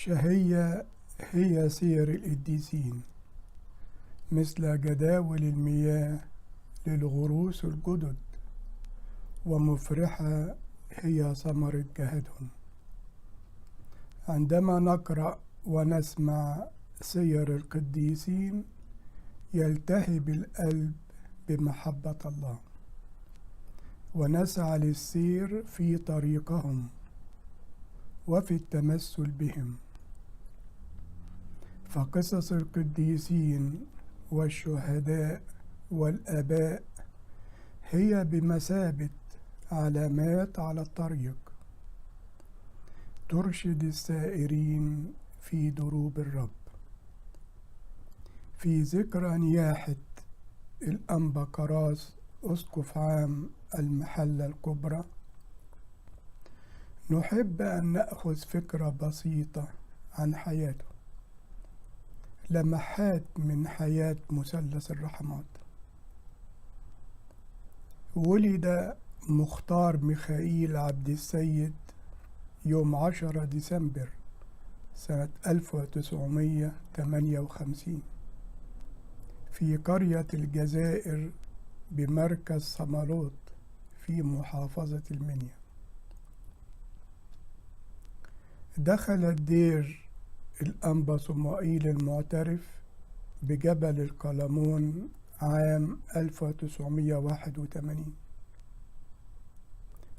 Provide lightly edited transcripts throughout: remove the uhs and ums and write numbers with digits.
شهية هي سير القديسين، مثل جداول المياه للغروس الجدد، ومفرحة هي ثمرة جهدهم. عندما نقرأ ونسمع سير القديسين يلتهب القلب بمحبة الله، ونسعى للسير في طريقهم وفي التمثل بهم. فقصص القديسين والشهداء والآباء هي بمثابة علامات على الطريق ترشد السائرين في دروب الرب. في ذكرى نياحة الأنبا كراس أسقف عام المحلة الكبرى، نحب أن نأخذ فكرة بسيطة عن حياته، لمحات من حياة مثلث الرحمات. ولد مختار ميخائيل عبد السيد يوم 10 ديسمبر سنة 1958 في قرية الجزائر بمركز صمالوط في محافظة المنيا. دخل الدير الأنبا صموئيل المعترف بجبل القلمون عام 1981،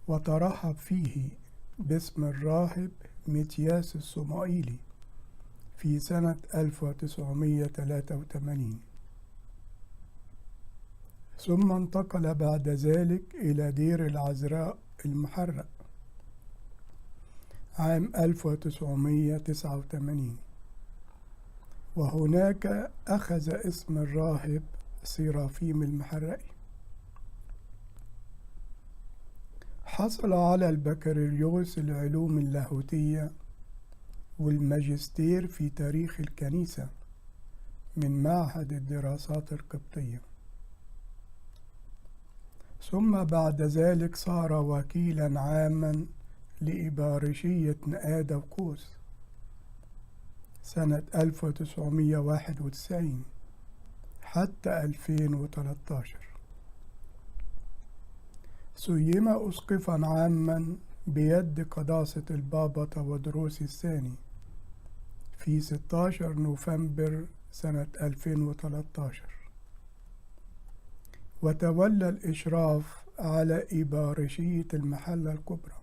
وترحب فيه باسم الراهب متياس الصموئيلي في سنة 1983. ثم انتقل بعد ذلك إلى دير العذراء المحرق عام 1989، وهناك أخذ اسم الراهب سيرافيم المحرقي. حصل على البكالوريوس العلوم اللاهوتية والماجستير في تاريخ الكنيسة من معهد الدراسات القبطية، ثم بعد ذلك صار وكيلا عاما لإبارشية نقادة وقوس سنة 1991 حتى 2013. سيم أسقفا عاما بيد قداسة البابا تودروس الثاني في 16 نوفمبر سنة 2013، وتولى الإشراف على إبارشية المحلة الكبرى،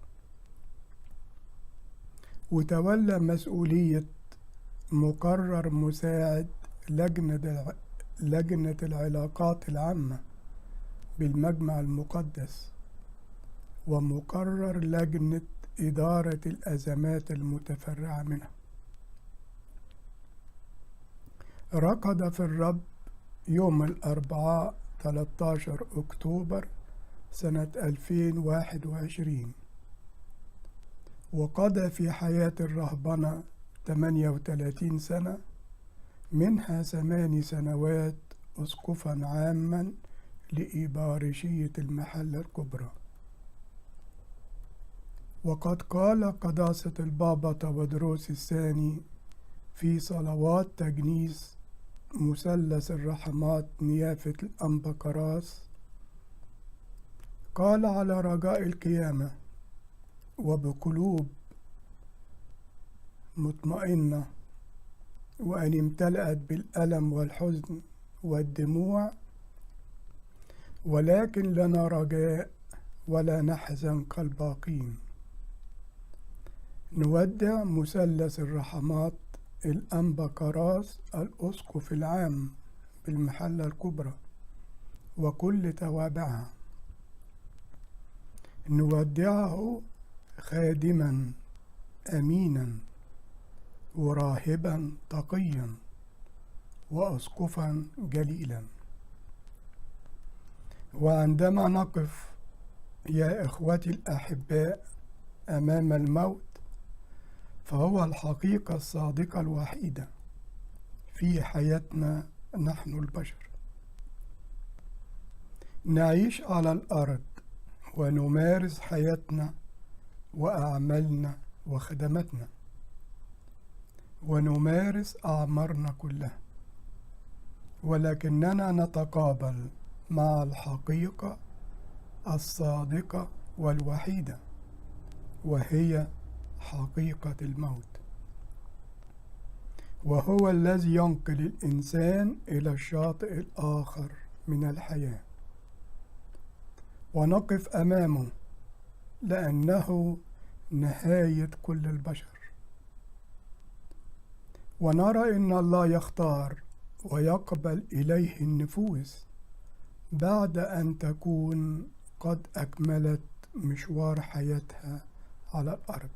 وتولى مسؤولية مقرر مساعد لجنة العلاقات العامة بالمجمع المقدس، ومقرر لجنة إدارة الأزمات المتفرعة منها. رقد في الرب يوم الأربعاء 13 أكتوبر سنة 2021، وقضى في حياة الرهبنة 38 سنة، منها 8 سنوات أسقفا عاما لإبارشية المحلة الكبرى. وقد قال قداسة البابا تودروس الثاني في صلوات تجنيس مثلث الرحمات نيافة الأنبا كراس، قال: على رجاء القيامة وبقلوب مطمئنة، وأن امتلأت بالألم والحزن والدموع، ولكن لنا رجاء ولا نحزن كالباقين. نودع مثلث الرحمات الأنبا كراس الأسقف العام بالمحلة الكبرى وكل توابعها. نودعه خادما أمينا وراهبا تقيا وأسقفا جليلا. وعندما نقف يا إخوتي الأحباء أمام الموت، فهو الحقيقة الصادقة الوحيدة في حياتنا نحن البشر. نعيش على الأرض ونمارس حياتنا وأعمالنا وخدماتنا، ونمارس أعمارنا كلها، ولكننا نتقابل مع الحقيقة الصادقة والوحيدة، وهي حقيقة الموت، وهو الذي ينقل الإنسان إلى الشاطئ الآخر من الحياة، ونقف أمامه لأنه نهاية كل البشر، ونرى إن الله يختار ويقبل إليه النفوس بعد أن تكون قد أكملت مشوار حياتها على الأرض،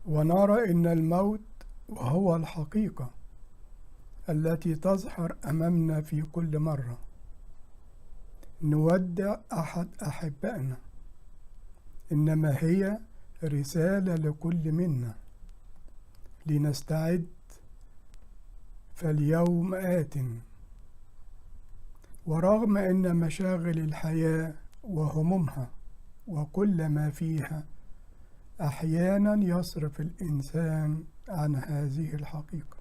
ونرى إن الموت وهو الحقيقة التي تظهر أمامنا في كل مرة نودع أحد أحبائنا، إنما هي رسالة لكل منا لنستعد، فاليوم آت. ورغم أن مشاغل الحياة وهمومها وكل ما فيها أحيانا يصرف الإنسان عن هذه الحقيقة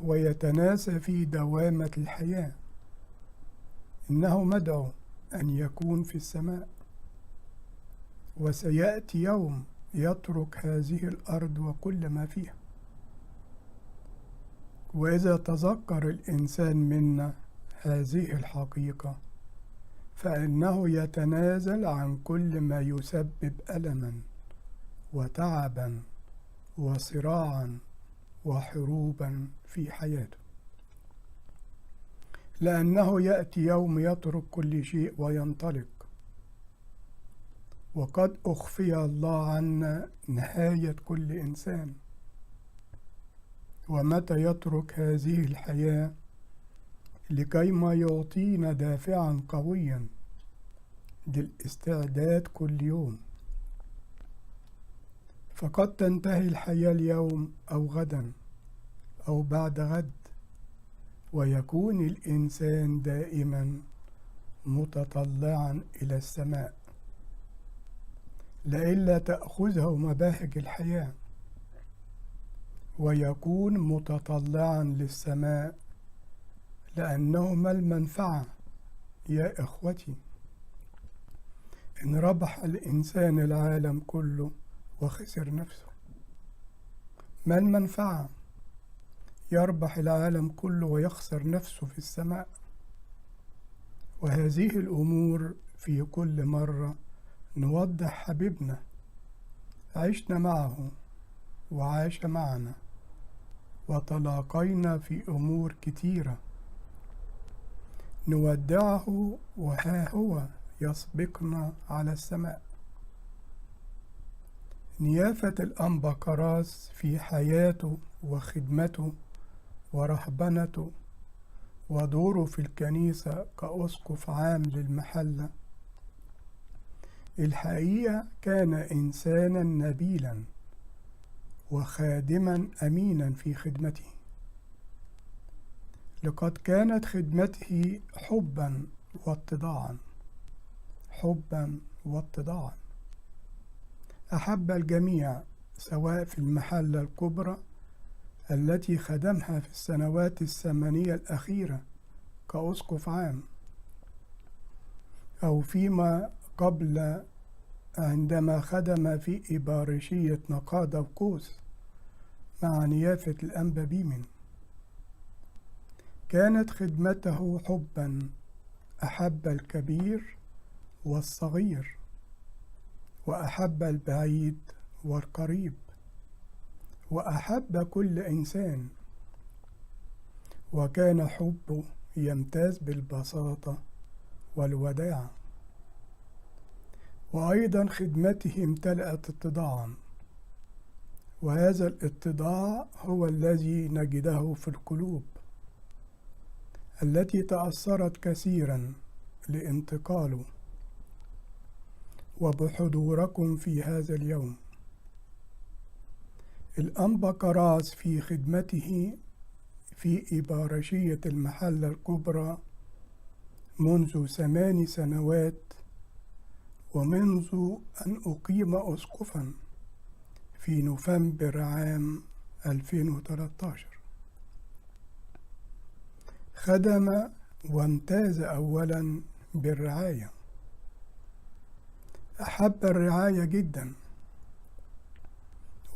ويتناسى في دوامة الحياة، إنه مدعو أن يكون في السماء، وسيأتي يوم يترك هذه الأرض وكل ما فيها. وإذا تذكر الإنسان منا هذه الحقيقة فإنه يتنازل عن كل ما يسبب ألما وتعبا وصراعا وحروبا في حياته، لأنه يأتي يوم يترك كل شيء وينطلق، وقد أخفي الله عنا نهاية كل إنسان. ومتى يترك هذه الحياة لكيما يعطينا دافعا قويا للاستعداد كل يوم، فقد تنتهي الحياة اليوم أو غدا أو بعد غد، ويكون الإنسان دائما متطلعا إلى السماء لئلا تأخذه مباهج الحياة، ويكون متطلعا للسماء، لأنه ما المنفعة يا إخوتي إن ربح الإنسان العالم كله وخسر نفسه؟ ما المنفعة يربح العالم كله ويخسر نفسه في السماء؟ وهذه الأمور في كل مرة نوضح حبيبنا عشنا معه وعاش معنا وتلاقينا في أمور كتيرة، نودعه وها هو يسبقنا على السماء. نيافة الأنبا كراس في حياته وخدمته ورهبنته ودوره في الكنيسة كأسقف عام للمحلة، الحقيقة كان إنسانا نبيلا وخادما أمينا في خدمته، لقد كانت خدمته حبا واتضاعا، حبا واتضاعا. أحب الجميع سواء في المحلة الكبرى التي خدمها في السنوات 8 الأخيرة كأسقف عام، أو فيما قبل عندما خدم في إبارشية نقادة وقوس مع نيافة الأنبا بيمن. كانت خدمته حبا، أحب الكبير والصغير، وأحب البعيد والقريب، وأحب كل إنسان، وكان حبه يمتاز بالبساطة والوداعة. وأيضا خدمته امتلأت اتضاعا، وهذا الاتضاع هو الذي نجده في القلوب التي تأثرت كثيرا لانتقاله وبحضوركم في هذا اليوم. الأنبا كراس في خدمته في إبارشية المحلة الكبرى منذ 8 سنوات، ومنذ أن أقيم أسقفا في نوفمبر عام 2013. خدم وامتاز أولا بالرعاية، أحب الرعاية جدا،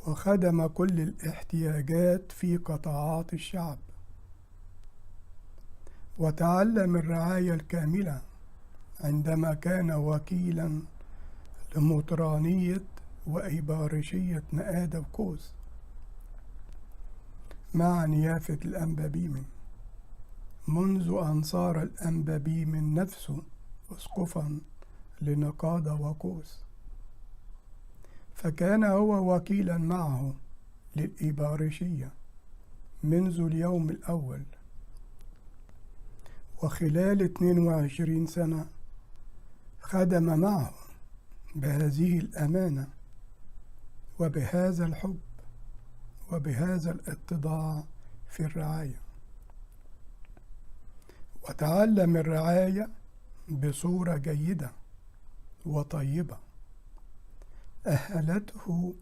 وخدم كل الاحتياجات في قطاعات الشعب، وتعلم الرعاية الكاملة عندما كان وكيلا لمطرانية وإبارشية نقادة وكوس مع نيافة الأنبابيم، منذ أن صار الأنبابيم نفسه أسقفا لنقادة وكوس، فكان هو وكيلا معه للإبارشية منذ اليوم الأول. وخلال 22 سنة خدم معه بهذه الأمانة وبهذا الحب وبهذا الاتضاع في الرعاية، وتعلم الرعاية بصورة جيدة وطيبة أهلته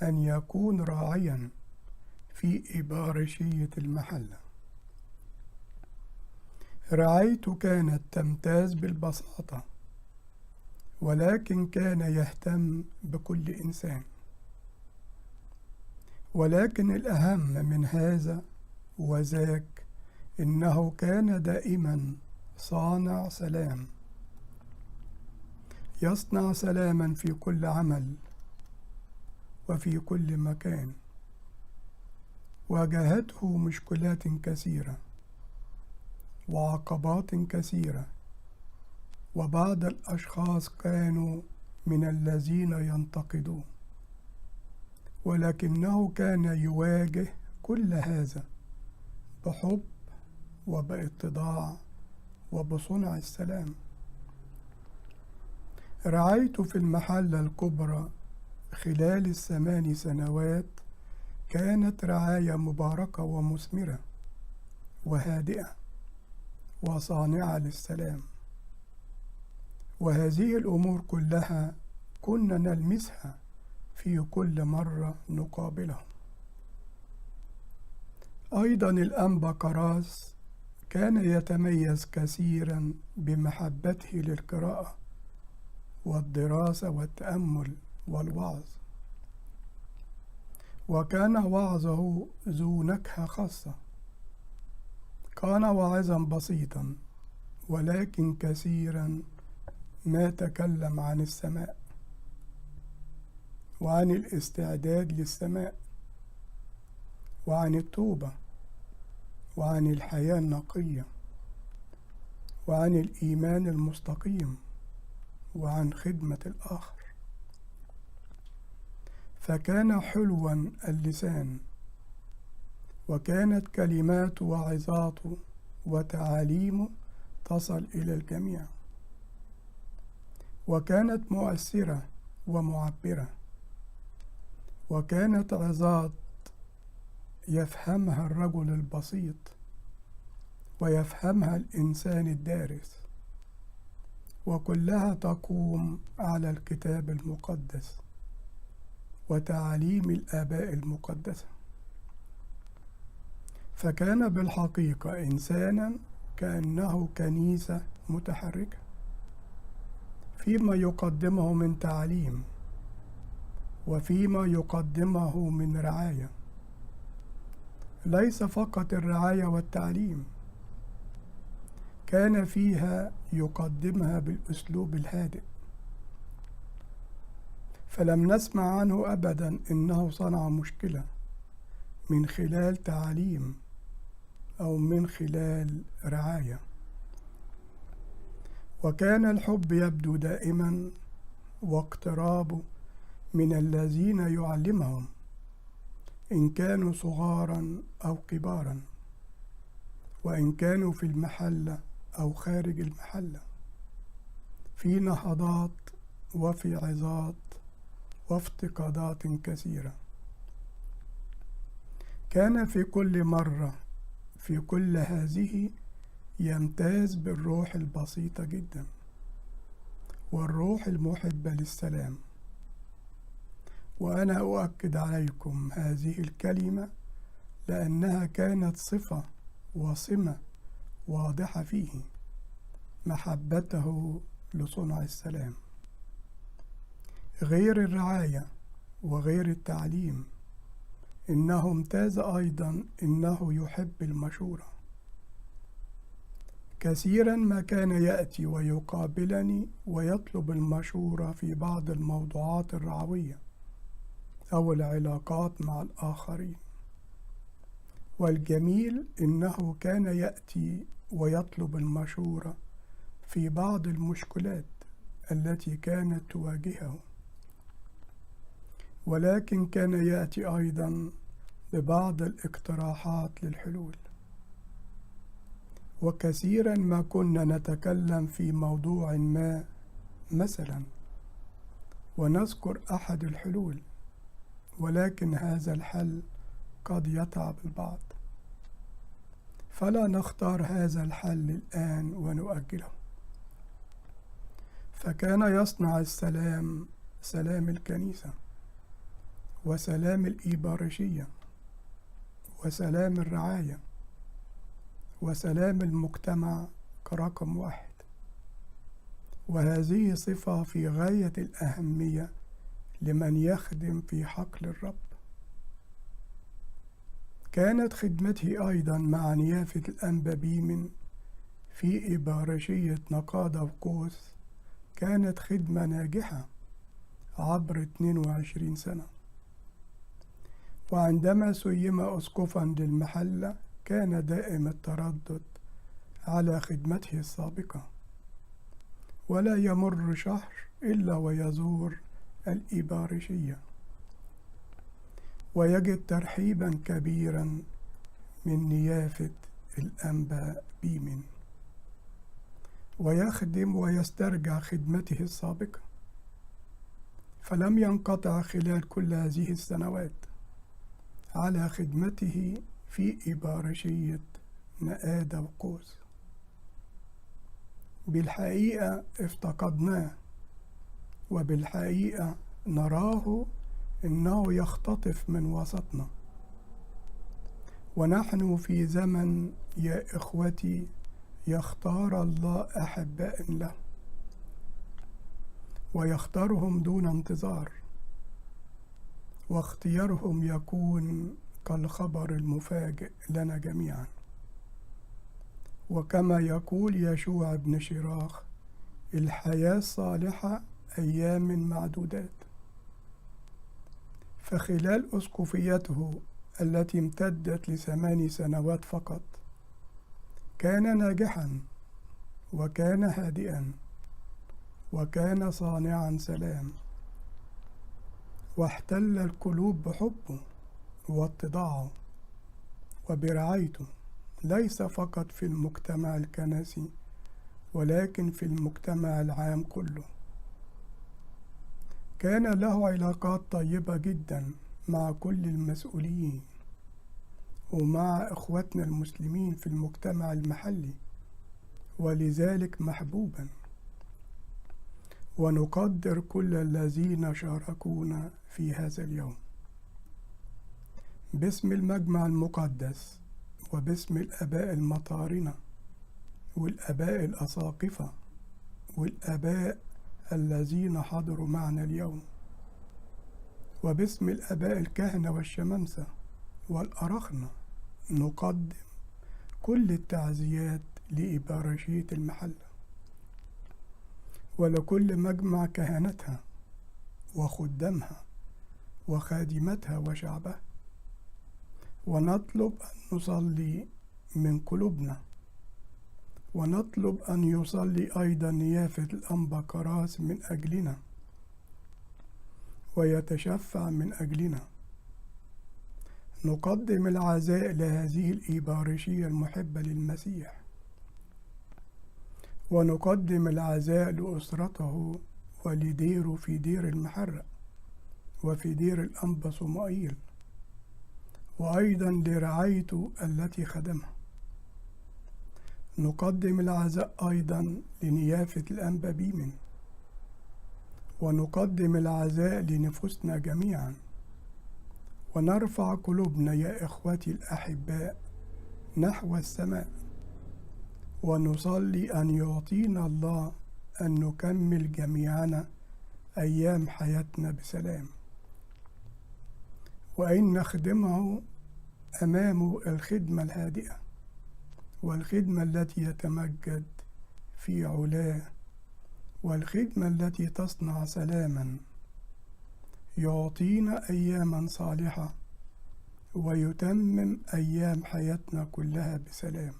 أن يكون راعيا في إبارشية المحلة. رعايته كانت تمتاز بالبساطة، ولكن كان يهتم بكل إنسان. ولكن الأهم من هذا وذاك إنه كان دائما صانع سلام، يصنع سلاما في كل عمل وفي كل مكان. واجهته مشكلات كثيرة وعقبات كثيرة، وبعض الأشخاص كانوا من الذين ينتقدون، ولكنه كان يواجه كل هذا بحب وباتضاع وبصنع السلام. رعايته في المحلة الكبرى خلال ال8 سنوات كانت رعاية مباركة ومثمرة وهادئة وصانعة للسلام، وهذه الأمور كلها كنا نلمسها في كل مرة نقابلهم. أيضا الأنبا كراس كان يتميز كثيرا بمحبته للقراءة والدراسة والتأمل والوعظ، وكان وعظه ذو نكهة خاصة. كان واعظا بسيطا، ولكن كثيرا ما تكلم عن السماء وعن الاستعداد للسماء وعن التوبة وعن الحياة النقية وعن الإيمان المستقيم وعن خدمة الآخر. فكان حلوا اللسان، وكانت كلمات وعظاته وتعاليمه تصل إلى الجميع، وكانت مؤثرة ومعبرة، وكانت عظات يفهمها الرجل البسيط ويفهمها الإنسان الدارس، وكلها تقوم على الكتاب المقدس وتعاليم الآباء المقدسة. فكان بالحقيقة إنسانا كأنه كنيسة متحركة فيما يقدمه من تعليم وفيما يقدمه من رعاية. ليس فقط الرعاية والتعليم، كان فيها يقدمها بالأسلوب الهادئ. فلم نسمع عنه أبدا إنه صنع مشكلة من خلال تعليم أو من خلال رعاية. وكان الحب يبدو دائما واقترابه من الذين يعلمهم، إن كانوا صغارا أو كبارا، وإن كانوا في المحلة أو خارج المحلة، في نهضات وفي عظات وافتقادات كثيرة. كان في كل مرة في كل هذه يمتاز بالروح البسيطة جدا والروح المحبة للسلام، وأنا أؤكد عليكم هذه الكلمة لأنها كانت صفة وسمة واضحة فيه، محبته لصنع السلام، غير الرعاية وغير التعليم. إنه امتاز أيضا إنه يحب المشورة. كثيرا ما كان يأتي ويقابلني ويطلب المشورة في بعض الموضوعات الرعوية أو العلاقات مع الآخرين. والجميل إنه كان يأتي ويطلب المشورة في بعض المشكلات التي كانت تواجهه، ولكن كان يأتي أيضا ببعض الاقتراحات للحلول. وكثيرا ما كنا نتكلم في موضوع ما مثلا ونذكر أحد الحلول، ولكن هذا الحل قد يتعب البعض، فلا نختار هذا الحل الآن ونؤجله. فكان يصنع السلام، سلام الكنيسة وسلام الإيبارشية وسلام الرعاية وسلام المجتمع كرقم واحد، وهذه صفة في غاية الأهمية لمن يخدم في حقل الرب. كانت خدمته أيضا مع نيافة الأنبا بيمن في إبارشية نقادة وقوس كانت خدمة ناجحة عبر 22 سنة. وعندما سيم أسقفا للمحلة كان دائم التردد على خدمته السابقة، ولا يمر شهر إلا ويزور الإبارشية ويجد ترحيبا كبيرا من نيافة الأنبا بيمن، ويخدم ويسترجع خدمته السابقة. فلم ينقطع خلال كل هذه السنوات على خدمته في إبارشية نقادة وقوس. بالحقيقة افتقدناه، وبالحقيقة نراه إنه يختطف من وسطنا. ونحن في زمن يا إخوتي يختار الله أحباء له، ويختارهم دون انتظار، واختيارهم يكون كالخبر المفاجئ لنا جميعا. وكما يقول يشوع بن شراخ: الحياة الصالحة أيام معدودات. فخلال أسقفيته التي امتدت ل8 سنوات فقط كان ناجحا، وكان هادئا، وكان صانعا سلام، واحتل القلوب بحبه واتضاعه وبرعايته، ليس فقط في المجتمع الكنسي ولكن في المجتمع العام كله. كان له علاقات طيبة جدا مع كل المسؤولين ومع إخوتنا المسلمين في المجتمع المحلي، ولذلك محبوبا. ونقدر كل الذين شاركونا في هذا اليوم. باسم المجمع المقدس وباسم الآباء المطارنة والآباء الأساقفة والآباء الذين حضروا معنا اليوم، وباسم الآباء الكهنة والشمامسة والأرخنة، نقدم كل التعزيات لإبارشية المحلة ولكل مجمع كهنتها وخدامها وخادمتها وشعبها. ونطلب أن نصلي من قلوبنا، ونطلب أن يصلي أيضا نيافة الأنبا كراس من أجلنا ويتشفع من أجلنا. نقدم العزاء لهذه الإبارشية المحبة للمسيح، ونقدم العزاء لأسرته ولديره في دير المحرق وفي دير الأنبا صمائيل، وأيضا لرعايته التي خدمها. نقدم العزاء أيضا لنيافة الأنبا بيمن ونقدم العزاء لنفوسنا جميعا، ونرفع قلوبنا يا إخوتي الأحباء نحو السماء، ونصلي أن يعطينا الله أن نكمل جميعنا أيام حياتنا بسلام، وأن نخدمه أمامه الخدمة الهادئة والخدمة التي يتمجد في علاه، والخدمة التي تصنع سلاما، يعطينا أياما صالحة ويتمم أيام حياتنا كلها بسلام،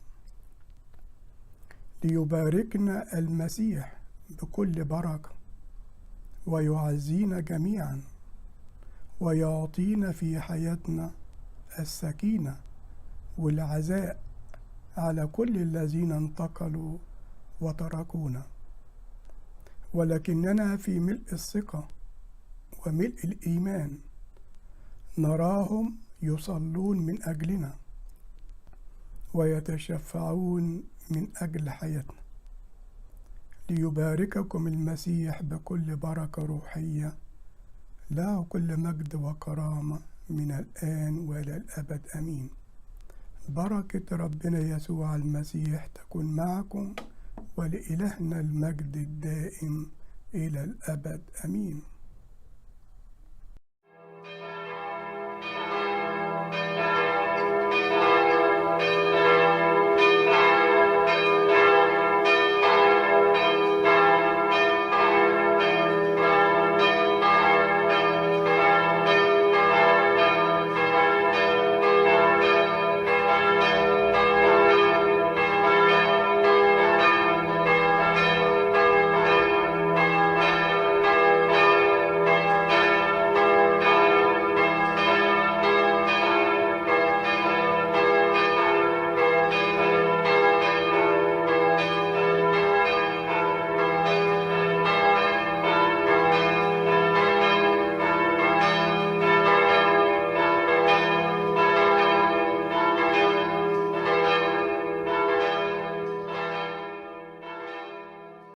ليباركنا المسيح بكل بركة ويعزينا جميعا ويعطينا في حياتنا السكينة والعزاء على كل الذين انتقلوا وتركونا، ولكننا في ملء الثقة وملء الإيمان نراهم يصلون من أجلنا ويتشفعون من أجل حياتنا، ليبارككم المسيح بكل بركة روحية، له كل مجد وكرامة من الآن وإلى الأبد آمين. بركة ربنا يسوع المسيح تكون معكم، ولإلهنا المجد الدائم إلى الأبد آمين.